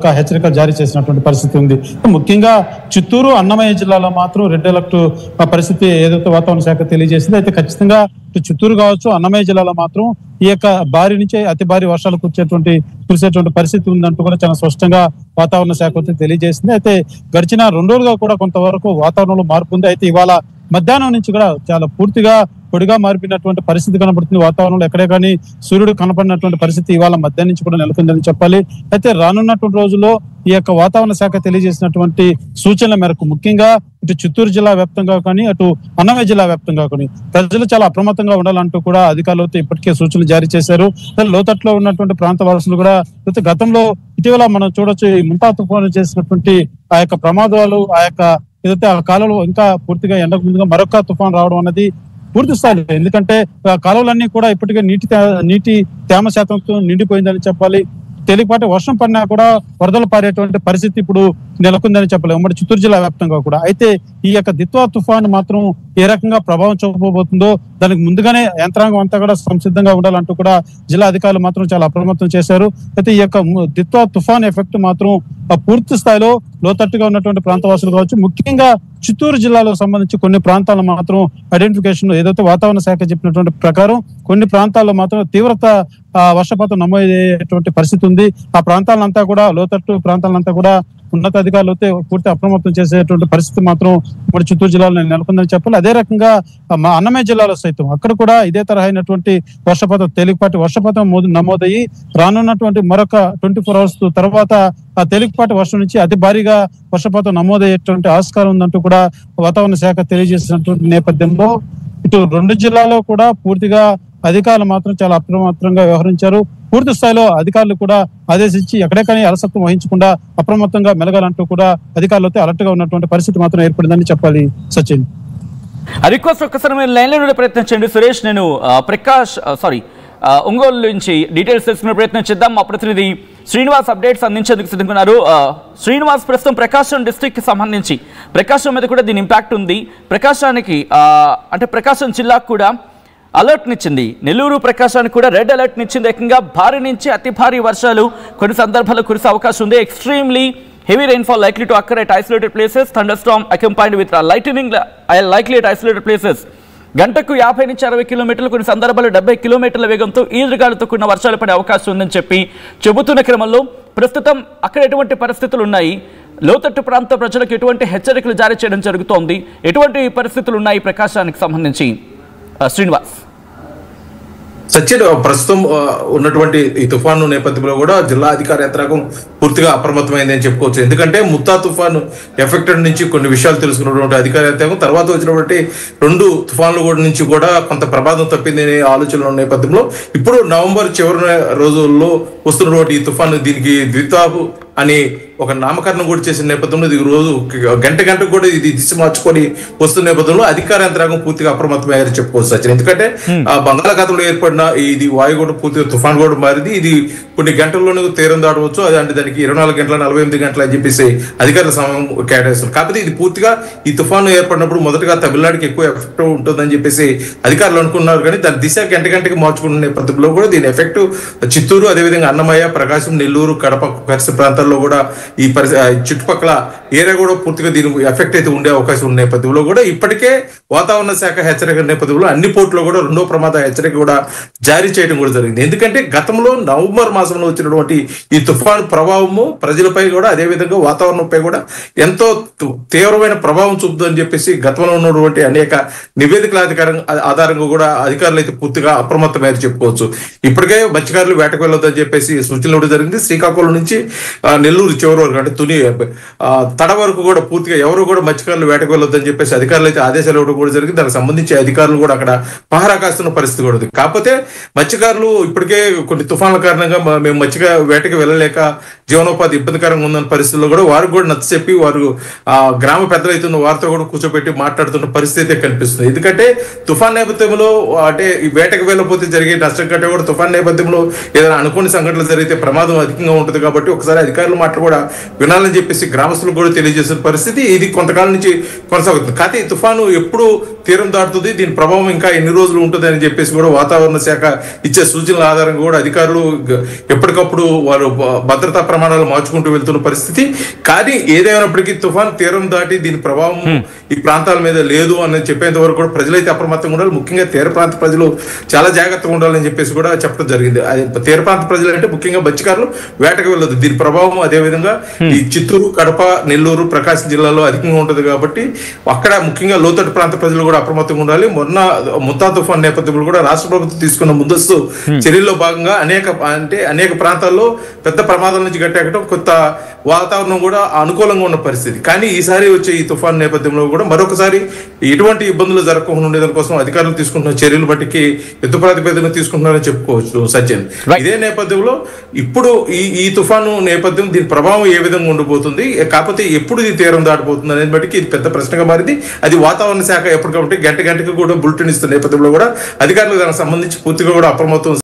హెచ్చరిక జారీ చేసినటువంటి పరిస్థితి ఉంది. ముఖ్యంగా చిత్తూరు, అన్నమయ్య జిల్లాలో మాత్రం రెడ్ అలర్ట్ పరిస్థితి ఏదైతే వాతావరణ శాఖ తెలియజేసింది. అయితే ఖచ్చితంగా చిత్తూరు కావచ్చు, అన్నమయ్య జిల్లాలో మాత్రం ఈ యొక్క భారీ నుంచి అతి భారీ వర్షాలు కురిసేటువంటి పరిస్థితి ఉందంటూ కూడా చాలా స్పష్టంగా వాతావరణ శాఖ తెలియజేసింది. అయితే గడిచిన 2 రోజులుగా కూడా కొంతవరకు వాతావరణంలో మార్పు ఉంది. అయితే ఇవాళ మధ్యాహ్నం నుంచి కూడా చాలా పూర్తిగా పొడిగా మారిపోయినటువంటి పరిస్థితి కనబడుతుంది. వాతావరణంలో ఎక్కడే కానీ సూర్యుడు కనపడినటువంటి పరిస్థితి ఇవాళ మధ్యాహ్నం నుంచి కూడా నెలకొందని చెప్పాలి. అయితే రానున్నటువంటి రోజుల్లో ఈ యొక్క వాతావరణ శాఖ తెలియజేసినటువంటి సూచనల మేరకు ముఖ్యంగా ఇటు చిత్తూరు జిల్లా వ్యాప్తంగా కానీ అటు అన్నమయ్య జిల్లా వ్యాప్తంగా కానీ ప్రజలు చాలా అప్రమత్తంగా ఉండాలంటూ కూడా అధికారులతో ఇప్పటికే సూచనలు జారీ చేశారు. లోతట్లో ఉన్నటువంటి ప్రాంత వాసులు కూడా గతంలో ఇటీవల మనం చూడొచ్చు, ఈ ముంతా తుఫాను చేసినటువంటి ఆ యొక్క ప్రమాదాలు, ఆ యొక్క ఏదైతే ఆ కాలంలో ఇంకా పూర్తిగా ఎండకు ముందుగా మరొక తుఫాను రావడం అనేది పూర్తి స్థాయిలో, ఎందుకంటే కాలువలన్నీ కూడా ఇప్పటికే నీటి తేమ శాతంతో నిండిపోయిందని చెప్పాలి. తేలికపాటి వర్షం పడినా కూడా వరదలు పారేటువంటి పరిస్థితి ఇప్పుడు నెలకొందని చెప్పాలి ఉమ్మడి చిత్తూరు జిల్లా వ్యాప్తంగా కూడా. అయితే ఈ యొక్క దిత్వా తుఫాను మాత్రం ఏ రకంగా ప్రభావం చూపబోతుందో దానికి ముందుగానే యంత్రాంగం అంతా కూడా సంసిద్ధంగా ఉండాలంటూ కూడా జిల్లా అధికారులు మాత్రం చాలా అప్రమత్తం చేశారు. అయితే ఈ యొక్క దిత్వా తుఫాన్ ఎఫెక్ట్ మాత్రం పూర్తి స్థాయిలో లోతట్టుగా ఉన్నటువంటి ప్రాంతవాసులు కావచ్చు, ముఖ్యంగా చిత్తూరు జిల్లాలో సంబంధించి కొన్ని ప్రాంతాల్లో మాత్రం ఐడెంటిఫికేషన్ ఏదైతే వాతావరణ శాఖ చెప్పినటువంటి ప్రకారం కొన్ని ప్రాంతాల్లో మాత్రం తీవ్రత వర్షపాతం నమోదయ్యేటువంటి పరిస్థితి ఉంది. ఆ ప్రాంతాలంతా కూడా లోతట్టు ప్రాంతాలంతా కూడా ఉన్నతాధికారులు అయితే పూర్తి అప్రమత్తం చేసేటువంటి పరిస్థితి మాత్రం మన చిత్తూరు జిల్లాలో నెలకొందని చెప్పాలి. అదే రకంగా మా అన్నమయ్య జిల్లాలో సైతం అక్కడ కూడా ఇదే తరహా అయినటువంటి వర్షపాతం, తేలికపాటి వర్షపాతం నమోదయ్యి రానున్నటువంటి మరొక 24 hours తర్వాత ఆ తేలికపాటి వర్షం నుంచి అతి భారీగా వర్షపాతం నమోదయ్యేటువంటి ఆస్కారం ఉందంటూ కూడా వాతావరణ శాఖ తెలియజేసినటువంటి నేపథ్యంలో ఇటు 2 జిల్లాలో కూడా పూర్తిగా అధికారులు మాత్రం చాలా అప్రమత్తంగా వ్యవహరించారు. పూర్తి స్థాయిలో అధికారులు కూడా ఆదేశించి ఎక్కడెక్కడైనా అలసత్వం వహించకుండా అప్రమత్తంగా మెలగాలంటూ కూడా అధికారులతో అలర్ట్ గా ఉన్నటువంటి పరిస్థితి మాత్రం ఏర్పడిందని చెప్పాలి. సచిన్, రిక్వెస్ట్ ఒక్కసారి మీరు లైన్ లో ప్రయత్నించండి. సురేష్, నేను ఒంగోలు నుంచి డీటెయిల్స్ తెలుసుకునే ప్రయత్నం చేద్దాం. మా ప్రతినిధి శ్రీనివాస్ అప్డేట్స్ అందించేందుకు సిద్ధంగా. శ్రీనివాస్, ప్రస్తుతం ప్రకాశం డిస్ట్రిక్ట్ కి సంబంధించి ప్రకాశం మీద కూడా దీని ఇంపాక్ట్ ఉంది. ప్రకాశానికి అంటే ప్రకాశం జిల్లాకు కూడా అలర్ట్ నిచ్చింది. నెల్లూరు, ప్రకాశానికి కూడా రెడ్ అలర్ట్ నిచ్చింది. ఏకంగా భారీ నుంచి అతి భారీ వర్షాలు కొన్ని సందర్భాల్లో కురిసే అవకాశం ఉంది. Extremely heavy rainfall likely to occur at isolated places. Thunderstorm accompanied with lightning likely at isolated places. గంటకు 50 నుంచి 60 కిలోమీటర్లు, కొన్ని సందర్భాల్లో 70 కిలోమీటర్ల వేగంతో ఈదురుగాలుతో కూడిన వర్షాలు పడే అవకాశం ఉందని చెప్పి చెబుతున్న క్రమంలో ప్రస్తుతం అక్కడ ఎటువంటి పరిస్థితులు ఉన్నాయి, లోతట్టు ప్రాంత ప్రజలకు ఎటువంటి హెచ్చరికలు జారీ చేయడం జరుగుతోంది, ఎటువంటి పరిస్థితులు ఉన్నాయి ప్రకాశానికి సంబంధించి? శ్రీనివాస్. సచిన్, ప్రస్తుతం ఉన్నటువంటి ఈ తుఫాను నేపథ్యంలో కూడా జిల్లా అధికార యంత్రాంగం పూర్తిగా అప్రమత్తమైంది అని చెప్పుకోవచ్చు. ఎందుకంటే ముత్తా తుఫాను ఎఫెక్టెడ్ నుంచి కొన్ని విషయాలు తెలుసుకున్నటువంటి అధికార యంత్రాంగం తర్వాత వచ్చినటువంటి 2 తుఫాన్లు కూడా నుంచి కూడా కొంత ప్రమాదం తప్పింది అనే ఆలోచనల నేపథ్యంలో ఇప్పుడు నవంబర్ చివరి రోజుల్లో వస్తున్నటువంటి ఈ తుఫాను దీనికి ద్వితాపు అని ఒక నామకరణం కూడా చేసిన నేపథ్యంలో ఇది రోజు గంటకు కూడా ఇది దిశ మార్చుకొని వస్తున్న నేపథ్యంలో అధికార యంత్రాంగం పూర్తిగా అప్రమత్తమయ్యారని చెప్పుకోవచ్చు సచిన్. ఎందుకంటే బంగాళాఖాతంలో ఏర్పడిన ఇది వాయుగుండం పూర్తిగా తుఫాన్ కూడా మారింది. ఇది కొన్ని గంటల్లోనే తీరం దాటవచ్చు. అంటే దానికి 24 గంటల 48 గంటలు అని చెప్పేసి అధికారుల సమయం కేటాయిస్తారు. కాకపోతే ఇది పూర్తిగా ఈ తుఫాను ఏర్పడినప్పుడు మొదటగా తమిళనాడుకి ఎక్కువ ఎఫెక్ట్ ఉంటుందని చెప్పేసి అధికారులు అనుకున్నారు. కానీ దాని దిశ గంటకి మార్చుకున్న నేపథ్యంలో కూడా దీని ఎఫెక్ట్ చిత్తూరు, అదేవిధంగా అన్నమయ్య, ప్రకాశం, నెల్లూరు, కడప పరిసర ప్రాంతాల్లో కూడా ఈ చుట్టుపక్కల ఏరియా కూడా పూర్తిగా దీని ఎఫెక్ట్ అయితే ఉండే అవకాశం ఉన్న నేపథ్యంలో కూడా ఇప్పటికే వాతావరణ శాఖ హెచ్చరిక నేపథ్యంలో అన్ని పోర్టులో కూడా 2వ ప్రమాద హెచ్చరిక కూడా జారీ చేయడం కూడా జరిగింది. ఎందుకంటే గతంలో నవంబర్ మాసంలో వచ్చినటువంటి ఈ తుఫాను ప్రభావము ప్రజలపై కూడా అదేవిధంగా వాతావరణంపై కూడా ఎంతో తీవ్రమైన ప్రభావం చూపుతుందని చెప్పేసి గతంలో ఉన్నటువంటి అనేక నివేదికల ఆధారంగా కూడా అధికారులు అయితే పూర్తిగా అప్రమత్తమయ్యారు చెప్పుకోవచ్చు. ఇప్పటికే మత్స్యకారులు వేటకు వెళ్ళొద్దని చెప్పేసి సూచనలు ఇవ్వడం జరిగింది. శ్రీకాకుళం నుంచి నెల్లూరు చివరి వరకు అంటే తుని తడ వరకు కూడా పూర్తిగా ఎవరు కూడా మత్స్యకారులు వేటకు వెళ్ళొద్దని చెప్పేసి అధికారులు అయితే ఆదేశాలు ఇవ్వడం కూడా జరిగింది. దానికి సంబంధించి అధికారులు కూడా అక్కడ పహరా కాస్తున్న పరిస్థితి కూడా ఉంది. కాకపోతే మత్స్యకారులు ఇప్పటికే కొన్ని తుఫాన్ల కారణంగా మేము వేటకి వెళ్ళలేక జీవనోపాధి ఇబ్బందికరంగా ఉందన్న పరిస్థితుల్లో కూడా వారికి కూడా నచ్చ చెప్పి వారు గ్రామ పెద్దలైతున్న వారితో కూడా కూర్చోబెట్టి మాట్లాడుతున్న పరిస్థితి కనిపిస్తుంది. ఎందుకంటే తుఫాన్ నేపథ్యంలో అంటే ఈ వేటకు వెళ్ళకపోతే జరిగే నష్టం కంటే కూడా తుఫాన్ నేపథ్యంలో ఏదైనా అనుకోని సంఘటనలు జరిగితే ప్రమాదం అధికంగా ఉంటుంది. కాబట్టి ఒకసారి అధికారుల మాట కూడా వినాలని చెప్పేసి గ్రామస్తులకు కూడా తెలియజేసిన పరిస్థితి ఇది కొంతకాలం నుంచి కొనసాగుతుంది. కాకపోతే ఈ తుఫాను ఎప్పుడు తీరం దాటుతుంది, దీని ప్రభావం ఇంకా ఎన్ని రోజులు ఉంటుంది అని చెప్పేసి కూడా వాతావరణ శాఖ ఇచ్చే సూచనల ఆధారంగా కూడా అధికారులు ఎప్పటికప్పుడు వారు భద్రతా ప్రమాణాలు మార్చుకుంటూ వెళ్తున్న పరిస్థితి. కానీ ఏదైనప్పటికీ తుఫాన్ తీరం దాటి దీని ప్రభావం ఈ ప్రాంతాల మీద లేదు అని చెప్పేంత వరకు కూడా ప్రజలైతే అప్రమత్తంగా ఉండాలి. ముఖ్యంగా తీర ప్రాంత ప్రజలు చాలా జాగ్రత్తగా ఉండాలని చెప్పేసి కూడా చెప్పడం జరిగింది. తీర ప్రాంత ప్రజలు అంటే ముఖ్యంగా మత్స్యకారులు వేటకు వెళ్ళదు. దీని ప్రభావం అదే విధంగా ఈ చిత్తూరు, కడప, నెల్లూరు, ప్రకాశం జిల్లాలో అధికంగా ఉంటుంది కాబట్టి అక్కడ ముఖ్యంగా లోతట్టు ప్రాంత ప్రజలు కూడా అప్రమత్తంగా ఉండాలి. మొన్న ముత్తా తుఫాన్ నేపథ్యంలో కూడా రాష్ట్ర ప్రభుత్వం తీసుకున్న ముందస్తు చర్యల్లో భాగంగా అనేక ప్రాంతాల్లో పెద్ద ప్రమాదాల నుంచి గట్టెక్కడం, కొత్త వాతావరణం కూడా అనుకూలంగా ఉన్న పరిస్థితి. కానీ ఈసారి వచ్చే ఈ తుఫాన్ నేపథ్యంలో కూడా మరొకసారి ఎటువంటి ఇబ్బందులు జరగకుండా ఉండేదాని కోసం అధికారులు తీసుకుంటున్న చర్యలు బట్టికి యుద్ధ ప్రాతిపదికన తీసుకుంటున్నారని చెప్పుకోవచ్చు సజ్జన్. ఇదే నేపథ్యంలో ఇప్పుడు ఈ తుఫాను నేపథ్యం దీని ప్రభావం ఏ విధంగా ఉండబోతుంది, కాకపోతే ఎప్పుడు ఇది తీరం దాటిపోతుంది అనేది బట్టి ఇది పెద్ద ప్రశ్నగా మారింది. అది వాతావరణ శాఖ ఎప్పటికంటే గంటకి కూడా బులెటిన్ ఇస్తున్న నేపథ్యంలో కూడా అధికారులు దానికి సంబంధించి పూర్తిగా కూడా అప్రమత్తం